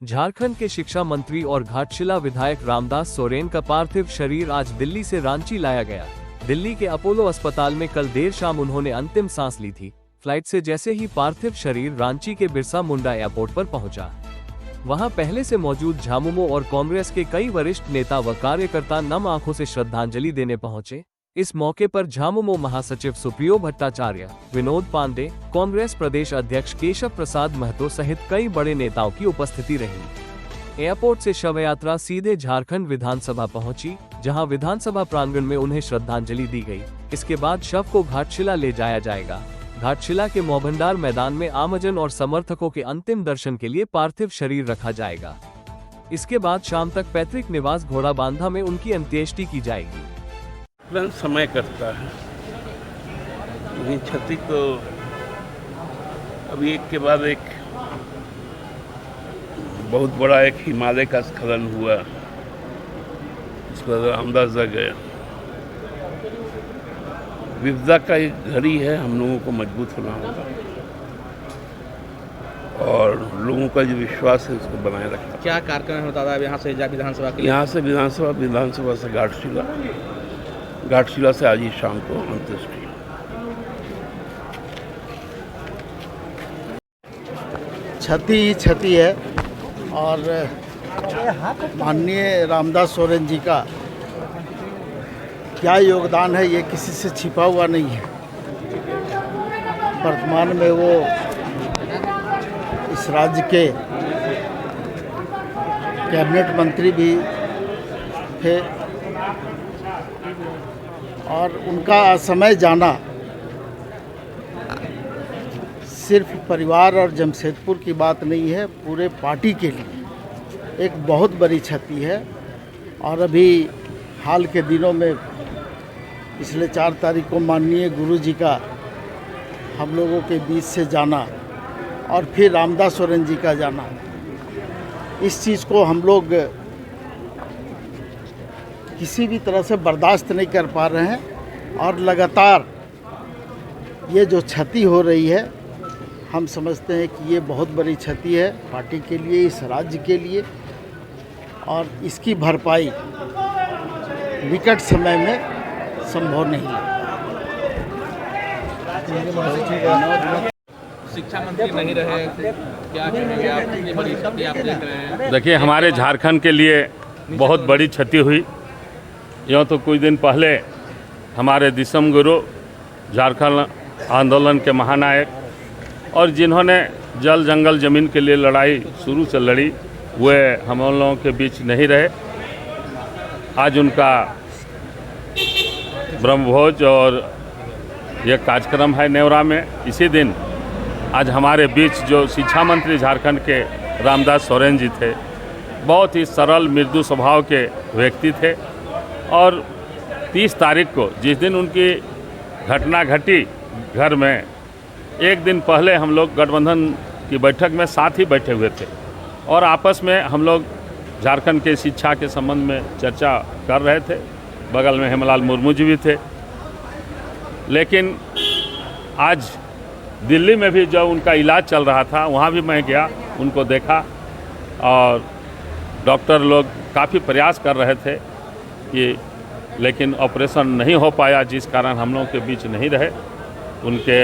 झारखंड के शिक्षा मंत्री और घाटशिला विधायक रामदास सोरेन का पार्थिव शरीर आज दिल्ली से रांची लाया गया। दिल्ली के अपोलो अस्पताल में कल देर शाम उन्होंने अंतिम सांस ली थी। फ्लाइट से जैसे ही पार्थिव शरीर रांची के बिरसा मुंडा एयरपोर्ट पर पहुंचा, वहां पहले से मौजूद झामुमो और कांग्रेस के कई वरिष्ठ नेता व कार्यकर्ता नम आंखों से श्रद्धांजलि देने पहुंचे। इस मौके पर झामुमो महासचिव सुप्रियो भट्टाचार्य, विनोद पांडे, कांग्रेस प्रदेश अध्यक्ष केशव प्रसाद महतो सहित कई बड़े नेताओं की उपस्थिति रही। एयरपोर्ट से शव यात्रा सीधे झारखंड विधानसभा पहुंची, जहां विधानसभा प्रांगण में उन्हें श्रद्धांजलि दी गई। इसके बाद शव को घाटशिला ले जाया जाएगा। घाटशिला के मोहभंडार मैदान में आमजन और समर्थकों के अंतिम दर्शन के लिए पार्थिव शरीर रखा जाएगा। इसके बाद शाम तक पैतृक निवास घोड़ाबांधा में उनकी अंत्येष्टि की जाएगी। समय करता है, लेकिन क्षति तो अभी एक के बाद एक बहुत बड़ा एक हिमालय का स्खलन हुआ, इस पर अंदाजा गया। विपदा का एक घड़ी है, हम लोगों को मजबूत होना होगा और लोगों का जो विश्वास है उसको बनाए रखना। क्या कार्यक्रम होता था यहाँ से विधानसभा के लिए? यहाँ से विधानसभा से घाटशिला से आज ही शाम को अंत्येष्टि। क्षति ही क्षति है और माननीय रामदास सोरेन जी का क्या योगदान है ये किसी से छिपा हुआ नहीं है। वर्तमान में वो इस राज्य के कैबिनेट मंत्री भी थे और उनका असमय जाना सिर्फ परिवार और जमशेदपुर की बात नहीं है, पूरे पार्टी के लिए एक बहुत बड़ी क्षति है। और अभी हाल के दिनों में पिछले 4 तारीख को माननीय गुरु जी का हम लोगों के बीच से जाना और फिर रामदास सोरेन जी का जाना, इस चीज़ को हम लोग किसी भी तरह से बर्दाश्त नहीं कर पा रहे हैं। और लगातार ये जो क्षति हो रही है, हम समझते हैं कि ये बहुत बड़ी क्षति है पार्टी के लिए, इस राज्य के लिए, और इसकी भरपाई निकट समय में संभव नहीं है। शिक्षा मंत्री नहीं रहे, क्या कहेंगे आप? इतनी बड़ी क्षति आप देख रहे हैं। देखिए, हमारे झारखंड के लिए बहुत बड़ी क्षति हुई। यूँ तो कुछ दिन पहले हमारे दिसम गुरु, झारखंड आंदोलन के महानायक और जिन्होंने जल जंगल ज़मीन के लिए लड़ाई शुरू से लड़ी, वे हम लोगों के बीच नहीं रहे। आज उनका ब्रह्मभोज और ये कार्यक्रम है नेवरा में। इसी दिन आज हमारे बीच जो शिक्षा मंत्री झारखंड के रामदास सोरेन जी थे, बहुत ही सरल मृदु स्वभाव के व्यक्ति थे। और 30 तारीख को जिस दिन उनकी घटना घटी घर में, एक दिन पहले हम लोग गठबंधन की बैठक में साथ ही बैठे हुए थे और आपस में हम लोग झारखंड के शिक्षा के संबंध में चर्चा कर रहे थे। बगल में हेमलाल मुर्मू जी भी थे। लेकिन आज दिल्ली में भी जब उनका इलाज चल रहा था, वहाँ भी मैं गया, उनको देखा और डॉक्टर लोग काफ़ी प्रयास कर रहे थे कि, लेकिन ऑपरेशन नहीं हो पाया, जिस कारण हम लोगों के बीच नहीं रहे। उनके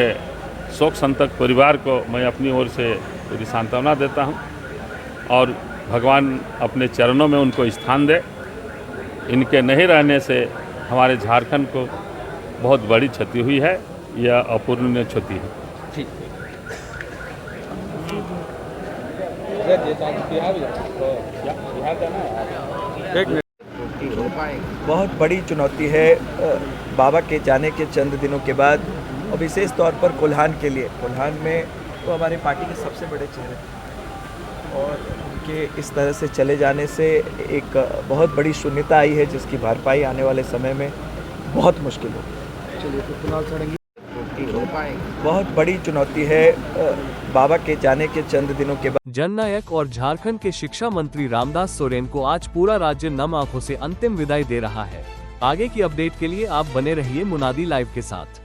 शोक संतप्त परिवार को मैं अपनी ओर से पूरी सांत्वना देता हूं और भगवान अपने चरणों में उनको स्थान दे। इनके नहीं रहने से हमारे झारखंड को बहुत बड़ी क्षति हुई है, यह अपूर्णीय क्षति है। ठीक। बहुत बड़ी चुनौती है बाबा के जाने के चंद दिनों के बाद, और विशेष तौर पर कोल्हान के लिए। कोल्हान में तो हमारी पार्टी के सबसे बड़े चेहरे और उनके इस तरह से चले जाने से एक बहुत बड़ी शून्यता आई है, जिसकी भरपाई आने वाले समय में बहुत मुश्किल होगी। चलिए तो फिलहाल चढ़ेंगे। बहुत बड़ी चुनौती है बाबा के जाने के चंद दिनों के बाद। जननायक और झारखंड के शिक्षा मंत्री रामदास सोरेन को आज पूरा राज्य नम आंखों से अंतिम विदाई दे रहा है। आगे की अपडेट के लिए आप बने रहिए मुनादी लाइव के साथ।